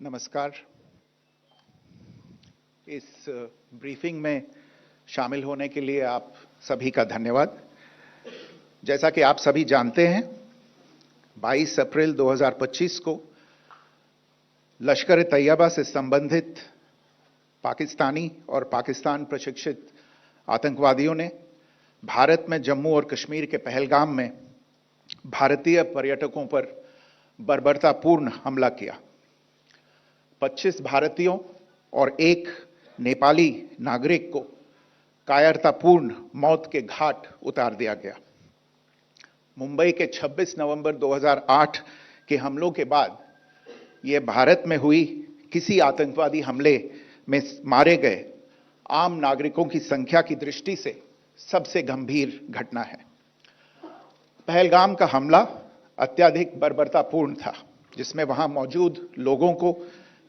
नमस्कार। इस ब्रीफिंग में शामिल होने के लिए आप सभी का धन्यवाद। जैसा कि आप सभी जानते हैं, 22 अप्रैल 2025 को लश्कर-ए-तैयबा से संबंधित पाकिस्तानी और पाकिस्तान प्रशिक्षित आतंकवादियों ने भारत में जम्मू और कश्मीर के पहलगाम में भारतीय पर्यटकों पर बर्बरतापूर्ण हमला किया। 25 भारतीयों और एक नेपाली नागरिक को कायरतापूर्ण मौत के घाट उतार दिया गया। मुंबई के 26 नवंबर 2008 के हमलों के बाद यह भारत में हुई किसी आतंकवादी हमले में मारे गए आम नागरिकों की संख्या की दृष्टि से सबसे गंभीर घटना है। पहलगाम का हमला अत्यधिक बर्बरतापूर्ण था, जिसमें वहां मौजूद लोगों को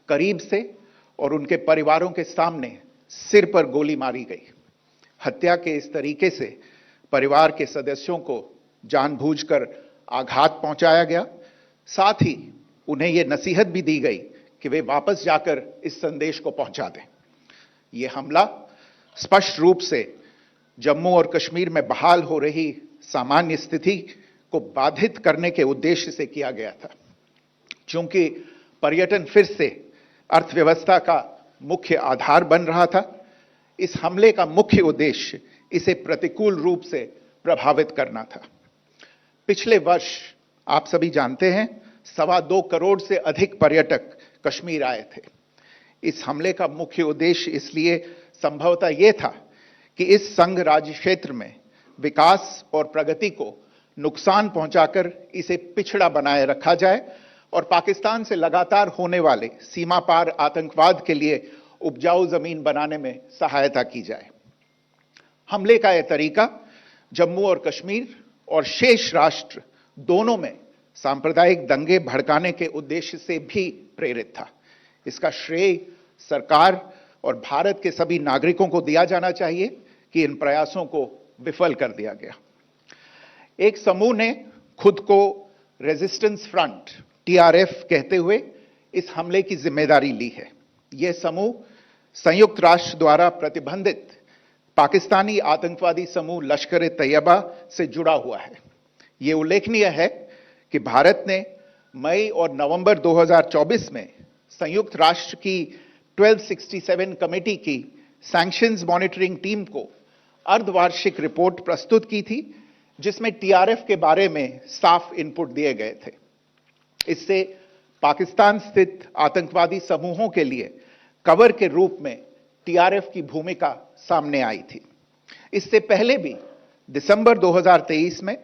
करीब से और उनके परिवारों के सामने सिर पर गोली मारी गई। हत्या के इस तरीके से परिवार के सदस्यों को जानबूझकर आघात पहुंचाया गया। साथ ही उन्हें यह नसीहत भी दी गई कि वे वापस जाकर इस संदेश को पहुंचा दें। यह हमला स्पष्ट रूप से जम्मू और कश्मीर में बहाल हो रही सामान्य स्थिति को बाधित करने के उद्देश्य से किया गया था। चूंकि पर्यटन फिर से अर्थव्यवस्था का मुख्य आधार बन रहा था, इस हमले का मुख्य उद्देश्य इसे प्रतिकूल रूप से प्रभावित करना था। पिछले वर्ष आप सभी जानते हैं, 2.25 करोड़ से अधिक पर्यटक कश्मीर आए थे। इस हमले का मुख्य उद्देश्य इसलिए संभवतः यह था कि इस संघ राज्य क्षेत्र में विकास और प्रगति को नुकसान पहुंचाकर इसे पिछड़ा बनाए रखा जाए और पाकिस्तान से लगातार होने वाले सीमा पार आतंकवाद के लिए उपजाऊ जमीन बनाने में सहायता की जाए। हमले का यह तरीका जम्मू और कश्मीर और शेष राष्ट्र दोनों में सांप्रदायिक दंगे भड़काने के उद्देश्य से भी प्रेरित था। इसका श्रेय सरकार और भारत के सभी नागरिकों को दिया जाना चाहिए कि इन प्रयासों को विफल कर दिया गया। एक समूह ने खुद को रेजिस्टेंस फ्रंट TRF कहते हुए इस हमले की जिम्मेदारी ली है। यह समूह संयुक्त राष्ट्र द्वारा प्रतिबंधित पाकिस्तानी आतंकवादी समूह लश्कर-ए-तैयबा से जुड़ा हुआ है। यह उल्लेखनीय है कि भारत ने मई और नवंबर 2024 में संयुक्त राष्ट्र की 1267 कमेटी की सैंक्शंस मॉनिटरिंग टीम को अर्धवार्षिक रिपोर्ट प्रस्तुत की थी, जिसमें TRF के बारे में साफ इनपुट दिए गए थे। इससे पाकिस्तान स्थित आतंकवादी समूहों के लिए कवर के रूप में TRF की भूमिका सामने आई थी। इससे पहले भी दिसंबर 2023 में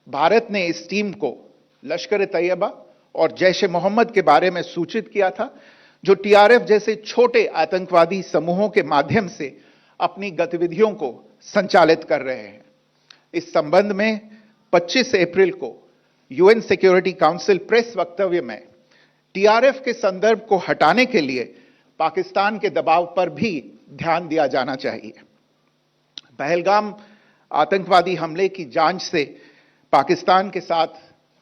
भारत ने इस टीम को लश्कर-ए-तैयबा और जैश-ए-मोहम्मद के बारे में सूचित किया था, जो TRF जैसे छोटे आतंकवादी समूहों के माध्यम से अपनी गतिविधियों को संचालित कर रहे हैं। इस संबंध में 25 अप्रैल को UN सिक्योरिटी काउंसिल प्रेस वक्तव्य में TRF के संदर्भ को हटाने के लिए पाकिस्तान के दबाव पर भी ध्यान दिया जाना चाहिए। पहलगाम आतंकवादी हमले की जांच से पाकिस्तान के साथ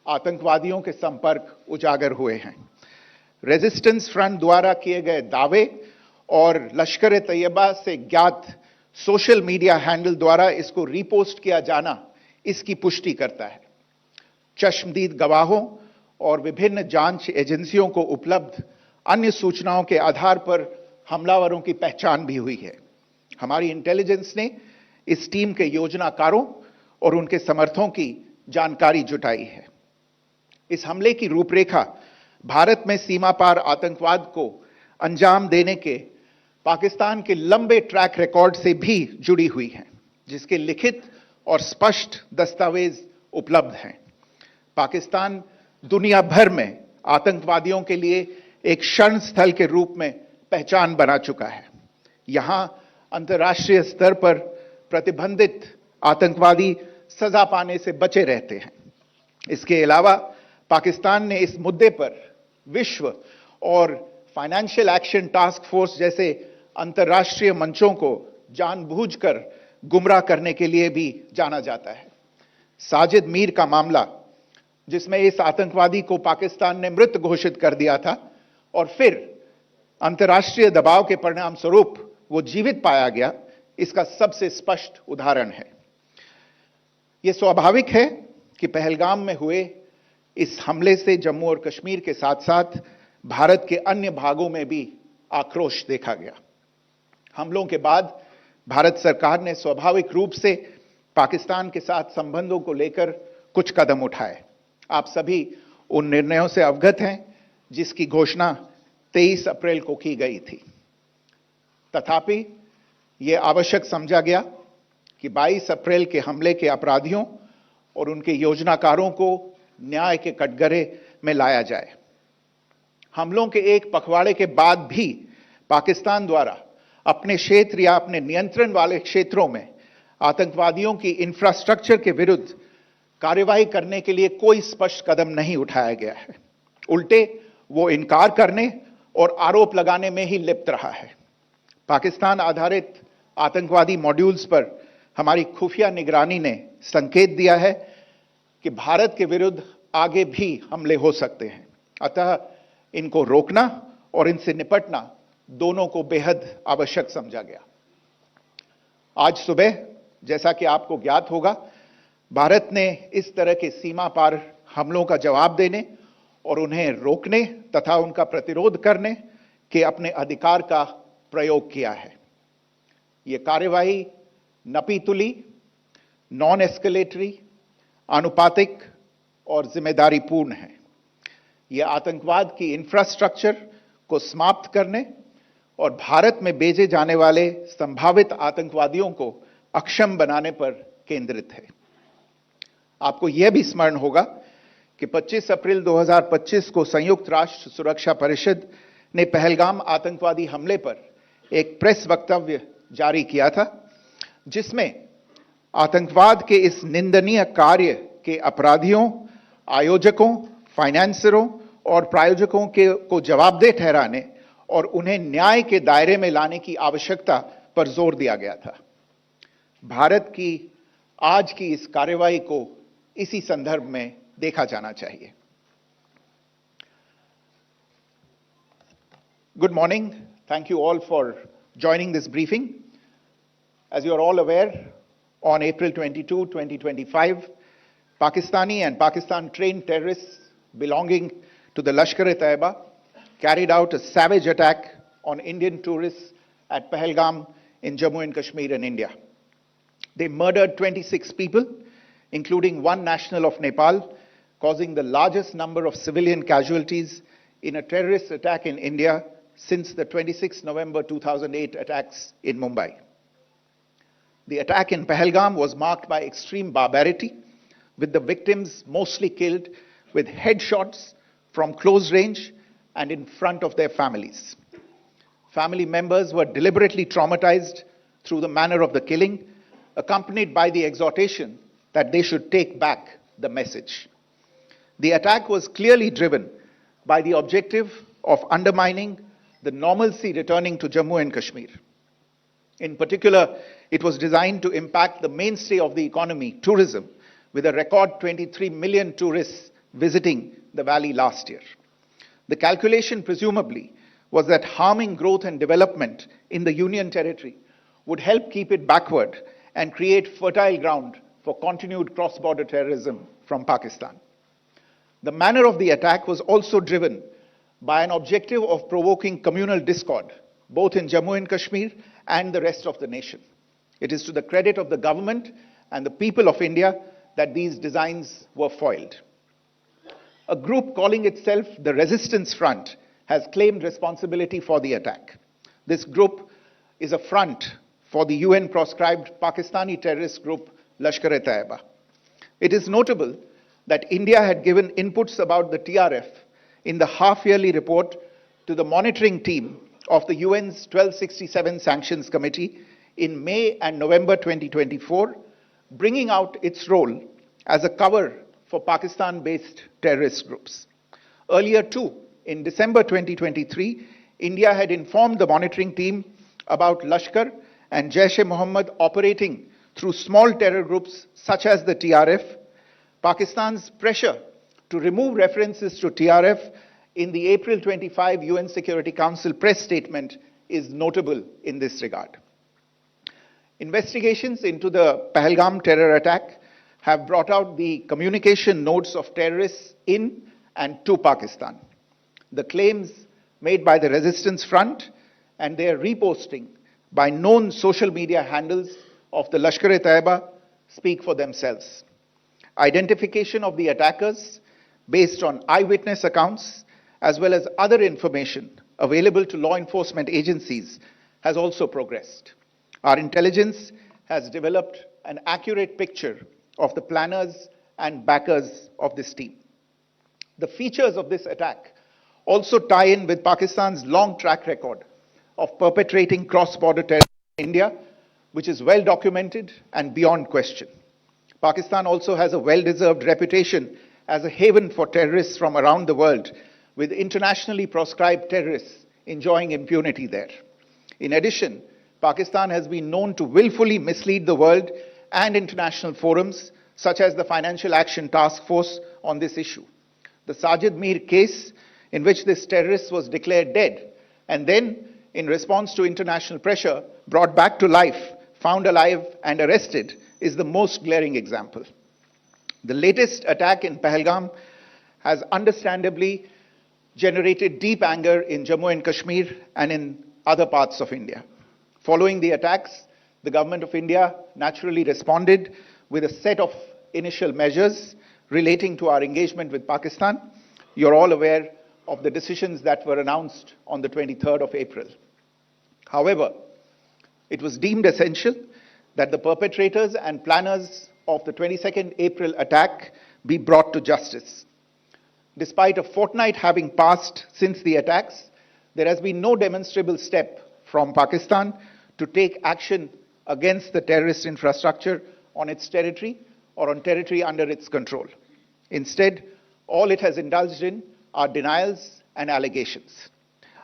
आतंकवादियों के संपर्क उजागर हुए हैं। रेजिस्टेंस फ्रंट द्वारा किए गए दावे और लश्कर-ए-तैयबा से ज्ञात सोशल मीडिया हैंडल द्वारा इसको रीपोस्ट किया जाना इसकी पुष्टि करता है। चश्मदीद गवाहों और विभिन्न जांच एजेंसियों को उपलब्ध अन्य सूचनाओं के आधार पर हमलावरों की पहचान भी हुई है। हमारी इंटेलिजेंस ने इस टीम के योजनाकारों और उनके समर्थकों की जानकारी जुटाई है। इस हमले की रूपरेखा भारत में सीमा पार आतंकवाद को अंजाम देने के पाकिस्तान के लंबे ट्रैक रिकॉर्ड से भी जुड़ी हुई है, जिसके लिखित और स्पष्ट दस्तावेज उपलब्ध हैं। पाकिस्तान दुनिया भर में आतंकवादियों के लिए एक शरण स्थल के रूप में पहचान बना चुका है। यहां अंतर्राष्ट्रीय स्तर पर प्रतिबंधित आतंकवादी सजा पाने से बचे रहते हैं। इसके अलावा पाकिस्तान ने इस मुद्दे पर विश्व और फाइनेंशियल एक्शन टास्क फोर्स जैसे अंतर्राष्ट्रीय मंचों को जानबूझकर गुमराह करने के लिए भी जाना जाता है। साजिद मीर का मामला, जिसमें इस आतंकवादी को पाकिस्तान ने मृत घोषित कर दिया था और फिर अंतर्राष्ट्रीय दबाव के परिणाम स्वरूप वो जीवित पाया गया, इसका सबसे स्पष्ट उदाहरण है। यह स्वाभाविक है कि पहलगाम में हुए इस हमले से जम्मू और कश्मीर के साथ साथ भारत के अन्य भागों में भी आक्रोश देखा गया। हमलों के बाद भारत सरकार ने स्वाभाविक रूप से पाकिस्तान के साथ संबंधों को लेकर कुछ कदम उठाए। आप सभी उन निर्णयों से अवगत हैं जिसकी घोषणा 23 अप्रैल को की गई थी। तथापि यह आवश्यक समझा गया कि 22 अप्रैल के हमले के अपराधियों और उनके योजनाकारों को न्याय के कटघरे में लाया जाए। हमलों के एक पखवाड़े के बाद भी पाकिस्तान द्वारा अपने क्षेत्र या अपने नियंत्रण वाले क्षेत्रों में आतंकवादियों की इंफ्रास्ट्रक्चर के विरुद्ध कार्रवाई करने के लिए कोई स्पष्ट कदम नहीं उठाया गया है। उल्टे वो इनकार करने और आरोप लगाने में ही लिप्त रहा है। पाकिस्तान आधारित आतंकवादी मॉड्यूल्स पर हमारी खुफिया निगरानी ने संकेत दिया है कि भारत के विरुद्ध आगे भी हमले हो सकते हैं। अतः इनको रोकना और इनसे निपटना दोनों को बेहद आवश्यक समझा गया। आज सुबह, जैसा कि आपको ज्ञात होगा, भारत ने इस तरह के सीमा पार हमलों का जवाब देने और उन्हें रोकने तथा उनका प्रतिरोध करने के अपने अधिकार का प्रयोग किया है। यह कार्यवाही नपीतुली, नॉन एस्केलेटरी, आनुपातिक और जिम्मेदारीपूर्ण है। यह आतंकवाद की इंफ्रास्ट्रक्चर को समाप्त करने और भारत में भेजे जाने वाले संभावित आतंकवादियों को अक्षम बनाने पर केंद्रित है। आपको यह भी स्मरण होगा कि 25 अप्रैल 2025 को संयुक्त राष्ट्र सुरक्षा परिषद ने पहलगाम आतंकवादी हमले पर एक प्रेस वक्तव्य जारी किया था, जिसमें आतंकवाद के इस निंदनीय कार्य के अपराधियों, आयोजकों, फाइनेंसरों और प्रायोजकों को जवाबदेह ठहराने और उन्हें न्याय के दायरे में लाने की आवश्यकता पर जोर दिया गया था। भारत की आज की इस कार्रवाई को इसी संदर्भ में देखा जाना चाहिए। Good morning. Thank you all for joining this briefing. As you are all aware, on April 22, 2025, Pakistani and Pakistan-trained terrorists belonging to the Lashkar-e-Taiba carried out a savage attack on Indian tourists at Pahalgam in Jammu and Kashmir in India. They murdered 26 people, including one national of Nepal, causing the largest number of civilian casualties in a terrorist attack in India since the 26 November 2008 attacks in Mumbai. The attack in Pahalgam was marked by extreme barbarity, with the victims mostly killed with headshots from close range and in front of their families. Family members were deliberately traumatized through the manner of the killing, accompanied by the exhortation that they should take back the message. The attack was clearly driven by the objective of undermining the normalcy returning to Jammu and Kashmir. In particular, it was designed to impact the mainstay of the economy, tourism, with a record 23 million tourists visiting the valley last year. The calculation, presumably, was that harming growth and development in the Union Territory would help keep it backward and create fertile ground for continued cross-border terrorism from Pakistan. The manner of the attack was also driven by an objective of provoking communal discord, both in Jammu and Kashmir and the rest of the nation. It is to the credit of the government and the people of India that these designs were foiled. A group calling itself the Resistance Front has claimed responsibility for the attack. This group is a front for the UN-proscribed Pakistani terrorist group Lashkar-e-Taiba. It is notable that India had given inputs about the TRF in the half-yearly report to the monitoring team of the UN's 1267 Sanctions Committee in May and November 2024, bringing out its role as a cover for Pakistan-based terrorist groups. Earlier too, in December 2023, India had informed the monitoring team about Lashkar and Jaish-e-Mohammed operating through small terror groups such as the TRF. Pakistan's pressure to remove references to TRF in the April 25 UN Security Council press statement is notable in this regard. Investigations into the Pahalgam terror attack have brought out the communication notes of terrorists in and to Pakistan. The claims made by the Resistance Front and their reposting by known social media handles of the Lashkar-e-Taiba speak for themselves. Identification of the attackers based on eyewitness accounts as well as other information available to law enforcement agencies has also progressed. Our intelligence has developed an accurate picture of the planners and backers of this team. The features of this attack also tie in with Pakistan's long track record of perpetrating cross-border terror in India, which is well documented and beyond question. Pakistan also has a well-deserved reputation as a haven for terrorists from around the world, with internationally proscribed terrorists enjoying impunity there. In addition, Pakistan has been known to willfully mislead the world and international forums, such as the Financial Action Task Force, on this issue. The Sajid Mir case, in which this terrorist was declared dead and then, in response to international pressure, brought back to life, found alive and arrested, is the most glaring example. The latest attack in Pahalgam has understandably generated deep anger in Jammu and Kashmir and in other parts of India. Following the attacks, the government of India naturally responded with a set of initial measures relating to our engagement with Pakistan. You're all aware of the decisions that were announced on the 23rd of April. However, it was deemed essential that the perpetrators and planners of the 22nd April attack be brought to justice. Despite a fortnight having passed since the attacks, there has been no demonstrable step from Pakistan to take action against the terrorist infrastructure on its territory or on territory under its control. Instead, all it has indulged in are denials and allegations.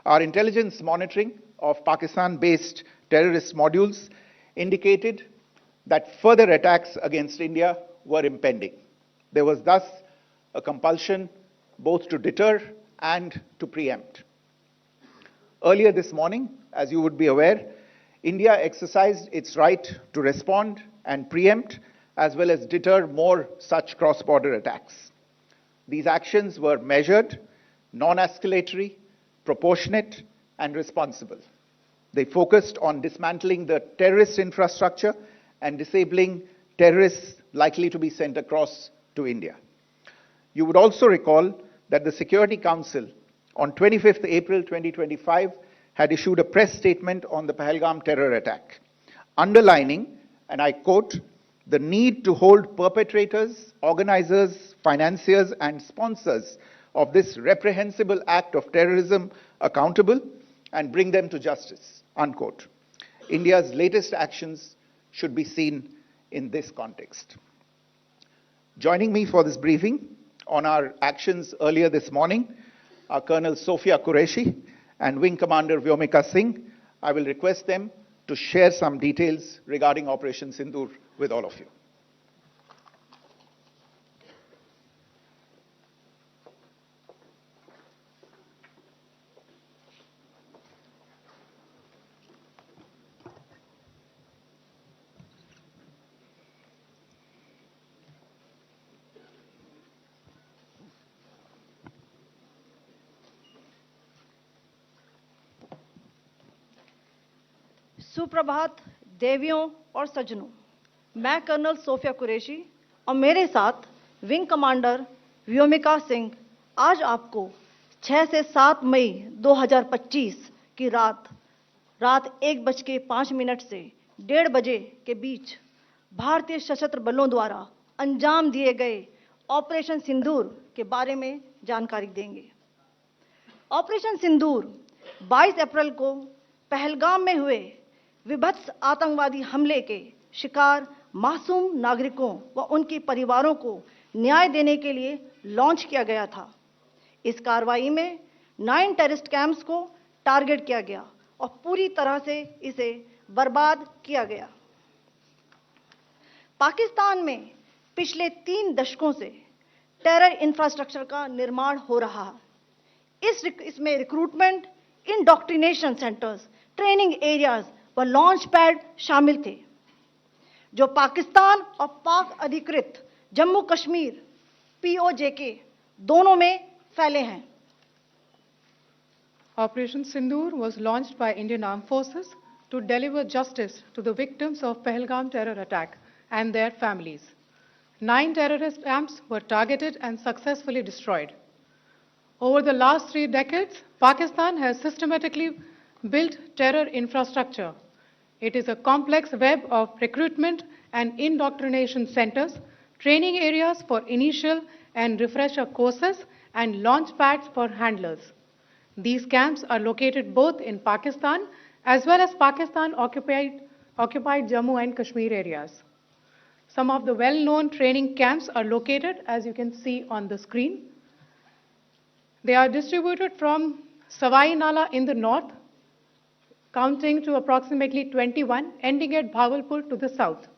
Our intelligence monitoring of Pakistan-based terrorist modules indicated that further attacks against India were impending. There was thus a compulsion both to deter and to preempt. Earlier this morning, as you would be aware, India exercised its right to respond and preempt as well as deter more such cross-border attacks. These actions were measured, non-escalatory, proportionate, and responsible. They focused on dismantling the terrorist infrastructure and disabling terrorists likely to be sent across to India. You would also recall that the Security Council on 25th April 2025 had issued a press statement on the Pahalgam terror attack, underlining, and I quote, the need to hold perpetrators, organizers, financiers, and sponsors of this reprehensible act of terrorism accountable and bring them to justice, unquote. India's latest actions should be seen in this context. Joining me for this briefing on our actions earlier this morning are Colonel Sophia Qureshi and Wing Commander Vyomika Singh. I will request them to share some details regarding Operation Sindoor with all of you. सुप्रभात देवियों और सज्जनों, मैं colonel Sophia Qureshi और मेरे साथ wing commander Vyomika Singh आज आपको 6 से 7 मई 2025 की रात 1:05 से 1:30 बजे के बीच भारतीय सशस्त्र बलों द्वारा अंजाम दिए गए ऑपरेशन सिंदूर के बारे में जानकारी देंगे। ऑपरेशन सिंदूर 22 अप्रैल को पहलगाम में हुए विभत्स आतंकवादी हमले के शिकार मासूम नागरिकों व उनके परिवारों को न्याय देने के लिए लॉन्च किया गया था। इस कार्रवाई में 9 टेररिस्ट कैंप्स को टारगेट किया गया और पूरी तरह से इसे बर्बाद किया गया। पाकिस्तान में पिछले 3 दशकों से टेरर इंफ्रास्ट्रक्चर का निर्माण हो रहा है। इसमें recruitment, indoctrination centres, training areas व लॉन्च पैड शामिल थे, जो पाकिस्तान और पाक अधिकृत जम्मू कश्मीर POJK दोनों में फैले हैं। Operation Sindoor was launched by Indian Armed Forces to deliver justice to the victims of Pahalgam terror attack and their families. 9 terrorist camps were targeted and successfully destroyed. Over the last 3 decades, Pakistan has systematically built terror infrastructure. It is a complex web of recruitment and indoctrination centers, training areas for initial and refresher courses, and launch pads for handlers. These camps are located both in Pakistan as well as Pakistan-occupied Jammu and Kashmir areas. Some of the well-known training camps are located, as you can see on the screen. They are distributed from Savai Nala in the north, counting to approximately 21, ending at Bhagalpur to the south.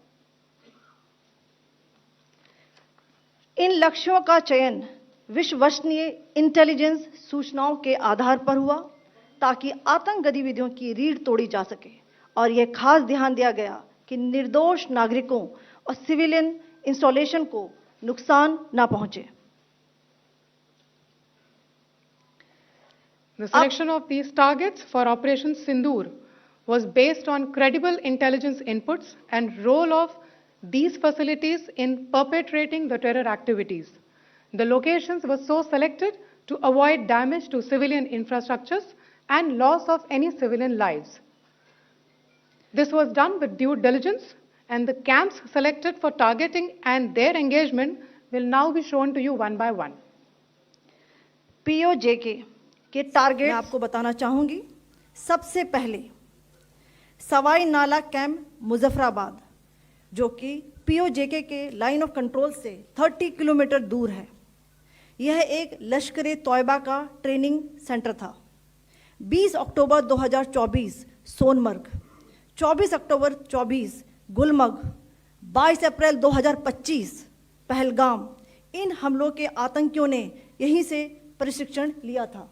इन लक्ष्यों का चयन विश्वसनीय intelligence सूचनाओं के आधार पर हुआ ताकि आतंक गतिविधियों की रीढ़ तोड़ी जा सके, और यह खास ध्यान दिया गया कि निर्दोष नागरिकों और सिविलियन इंस्टॉलेशन को नुकसान न पहुंचे। The selection of these targets for Operation Sindoor was based on credible intelligence inputs and role of these facilities in perpetrating the terror activities. The locations were so selected to avoid damage to civilian infrastructures and loss of any civilian lives. This was done with due diligence, and the camps selected for targeting and their engagement will now be shown to you one by one. POJK के target मैं आपको बताना चाहूंगी। सबसे पहले सवाई नाला camp Muzaffarabad, जो कि POJK के लाइन ऑफ कंट्रोल से 30 किलोमीटर दूर है। यह एक लश्कर तौयबा का ट्रेनिंग सेंटर था। 20 अक्टूबर 2024 सोनमर्ग, 24 अक्टूबर 24 गुलमर्ग, 22 अप्रैल 2025 पहलगाम, इन हमलों के आतंकियों ने यहीं से प्रशिक्षण लिया था।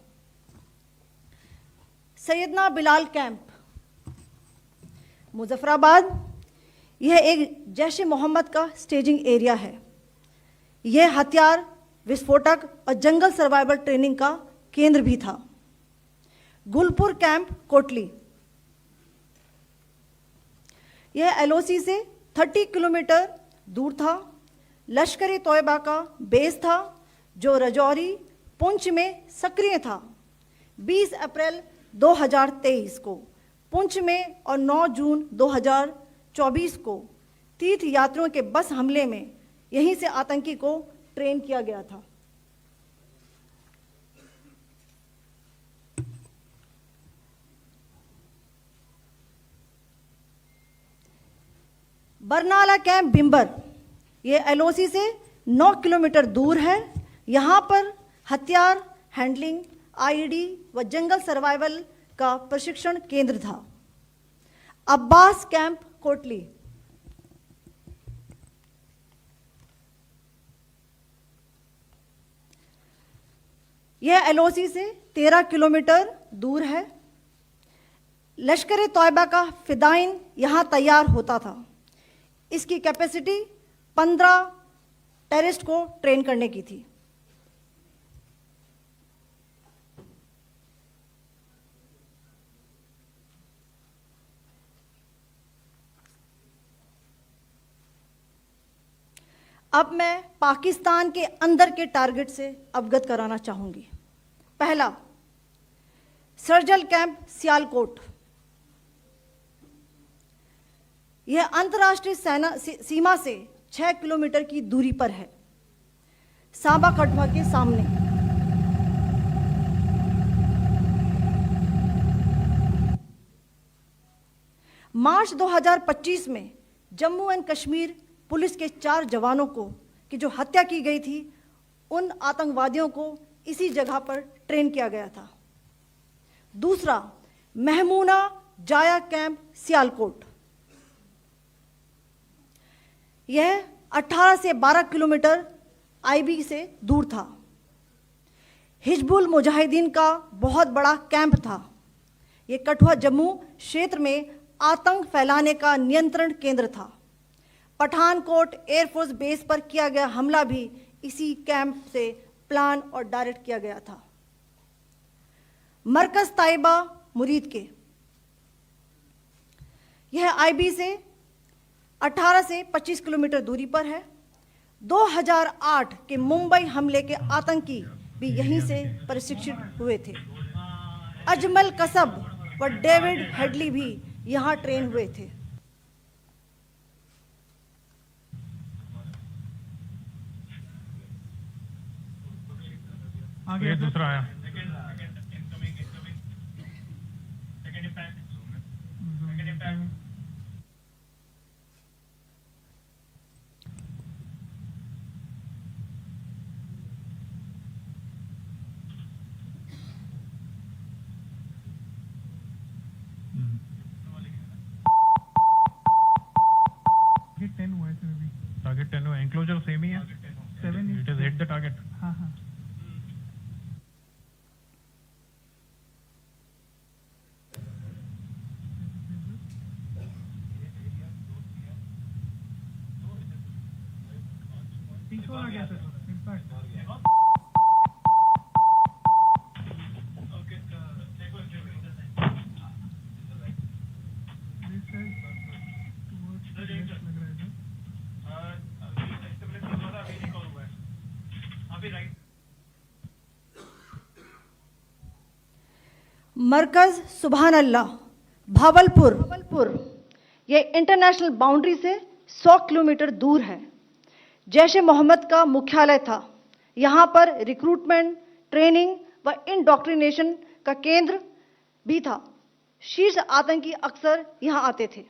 सैयदना बिलाल कैंप मुजफ्फराबाद, यह एक जैश ए मोहम्मद का स्टेजिंग एरिया है। यह हथियार, विस्फोटक और जंगल सर्वाइवल ट्रेनिंग का केंद्र भी था। गुलपुर कैंप कोटली, यह LOC से 30 किलोमीटर दूर था। लश्कर तौयबा का बेस था, जो रजौरी पुंछ में सक्रिय था। 20 अप्रैल 2023 को पुंछ में और 9 जून 2024 को तीर्थ यात्रियों के बस हमले में यहीं से आतंकी को ट्रेन किया गया था। बरनाला कैंप बिम्बर, ये LOC से 9 किलोमीटर दूर है। यहाँ पर हथियार, हैंडलिंग, IED व जंगल सर्वाइवल का प्रशिक्षण केंद्र था। अब्बास कैंप कोटली, यह LOC से 13 किलोमीटर दूर है। लश्कर तौयबा का फिदाइन यहां तैयार होता था। इसकी कैपेसिटी 15 टेररिस्ट को ट्रेन करने की थी। अब मैं पाकिस्तान के अंदर के टारगेट से अवगत कराना चाहूंगी। पहला, सर्जल कैंप सियालकोट, यह अंतर्राष्ट्रीय सीमा से 6 किलोमीटर की दूरी पर है, सांबा कठुआ के सामने। मार्च 2025 में जम्मू एंड कश्मीर पुलिस के 4 जवानों की जो हत्या की गई थी, उन आतंकवादियों को इसी जगह पर ट्रेन किया गया था। दूसरा, महमूना जाया कैंप सियालकोट, यह 18 से 12 किलोमीटर आईबी से दूर था। हिजबुल मुजाहिदीन का बहुत बड़ा कैंप था। यह कठुआ जम्मू क्षेत्र में आतंक फैलाने का नियंत्रण केंद्र था। पठानकोट एयरफोर्स बेस पर किया गया हमला भी इसी कैंप से प्लान और डायरेक्ट किया गया था। मरकज ताइबा मुरीद के, यह आईबी से 18 से 25 किलोमीटर दूरी पर है। 2008 के मुंबई हमले के आतंकी भी यहीं से प्रशिक्षित हुए थे। अजमल कसब व डेविड हेडली भी यहां ट्रेन हुए थे। आगे दूसरा आया। टारगेट 10 हुआ, एंक्लोजर सेम ही है। 7 it is hit the target. हाँ हाँ। पीछे आ गया सर, इम्पैक्ट। मरकज सुभान अल्लाह भावलपुर, यह इंटरनेशनल बाउंड्री से 100 किलोमीटर दूर है। जैश ए मोहम्मद का मुख्यालय था। यहां पर रिक्रूटमेंट, ट्रेनिंग व इंडॉक्ट्रिनेशन का केंद्र भी था। शीर्ष आतंकी अक्सर यहां आते थे।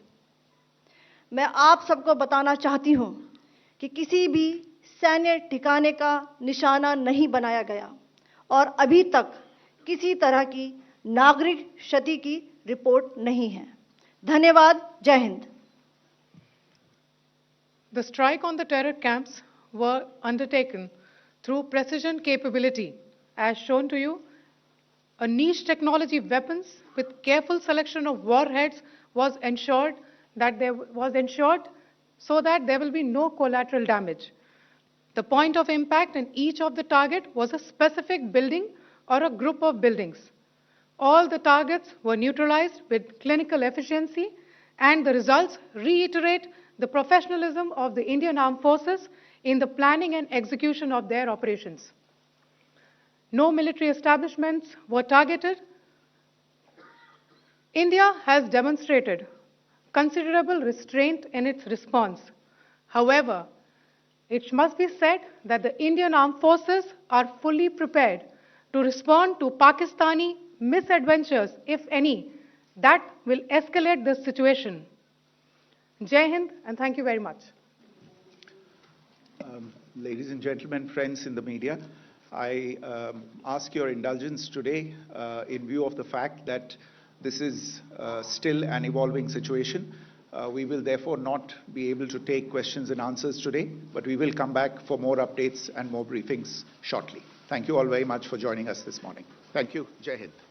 मैं आप सबको बताना चाहती हूं कि किसी भी सैन्य ठिकाने का निशाना नहीं बनाया गया और अभी तक किसी तरह की नागरिक क्षति की रिपोर्ट नहीं है। धन्यवाद। जय Hind. The strike on the terror camps were undertaken through precision capability, as shown to you. A niche technology weapons with careful selection of warheads was ensured so that there will be no collateral damage. The point of impact in each of the target was a specific building or a group of buildings. All the targets were neutralized with clinical efficiency, and the results reiterate the professionalism of the Indian Armed Forces in the planning and execution of their operations. No military establishments were targeted. India has demonstrated considerable restraint in its response. However, it must be said that the Indian Armed Forces are fully prepared to respond to Pakistani misadventures, if any, that will escalate this situation. Jai Hind, and thank you very much. Ladies and gentlemen, friends in the media, I ask your indulgence today in view of the fact that this is still an evolving situation. We will therefore not be able to take questions and answers today, but we will come back for more updates and more briefings shortly. Thank you all very much for joining us this morning. Thank you. Jai Hind.